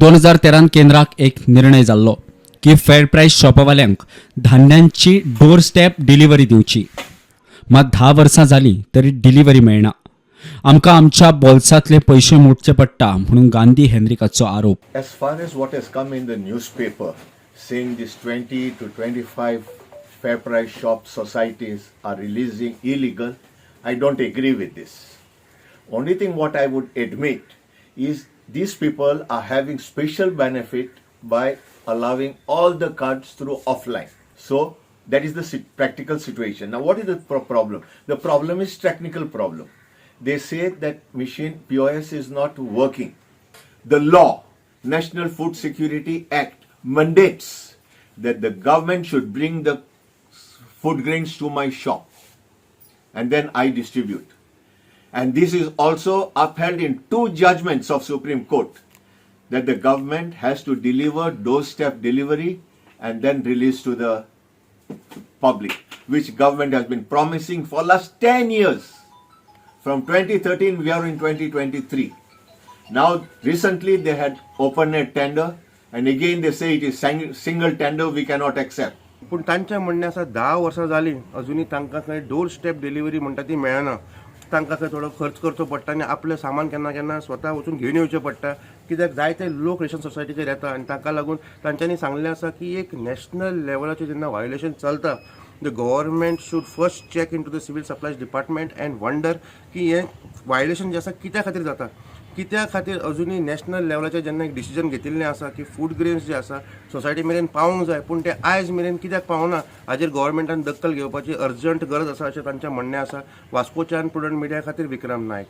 2013 केंद्राक एक निर्णय जाल्लो की फेड प्रायस शॉपवाल्यांक धान्यांची डोर स्टेप डिलिव्हरी दिवची. मात 10 वर्सां जालीं तरी डिलिव्हरी मेळना. आमकां आमच्या बोल्सांतले पयशे मोडचे पडटा म्हणून गांधी हेनरिकाचो आरोप. As far as what has come in the newspaper saying these 20 to 25 fair price shop societies are releasing illegal, I don't agree with this. Only thing what I would admit is these people are having special benefit by allowing all the cards through offline. So that is the practical situation. Now what is the problem? The problem is technical problem. They say that machine POS is not working. The law, National Food Security Act, mandates that the government should bring the food grains to my shop and then I distribute. And this is also upheld in 2 judgments of Supreme Court that the government has to deliver doorstep delivery and then release to the public, which government has been promising for last 10 years. From 2013, we are in 2023. Now, recently they had opened a tender, and again they say it is single tender, we cannot accept. पण तांच्या म्हणणे आसा 10 वर्सां जालीं अजुनी तांकां खंय door step delivery म्हणटा ती मेळना. तांकां खंय थोडो खर्च करचो पडटा आनी आपलें सामान केन्ना केन्ना स्वता वचून घेवन येवचें पडटा. कित्याक जायते लोक रेशन सोसायटीचेर येता आनी ताका लागून तांच्यांनी सांगलें आसा की एक नॅशनल लेवलाचेर जेन्ना वायोलेशन चलता, the government should first check into the civil supplies department and wonder की हे वायोलेशन जे आसा कित्या खातीर जाता, कित्या खातीर अजुनी नॅशनल लेवलाचेर जेन्ना एक डिसिजन घेतिल्लें आसा की फूड ग्रेन्स जे आसा सोसायटी मेरेन पावूंक जाय पूण ते आयज मेरेन कित्याक पावना हाजेर गव्हर्मेंटान दखल घेवपाची अर्जंट गरज आसा अशें तांचें म्हणणें आसा. वास्कोच्यान प्रुडंट मिडिया खातीर विक्रम नायक.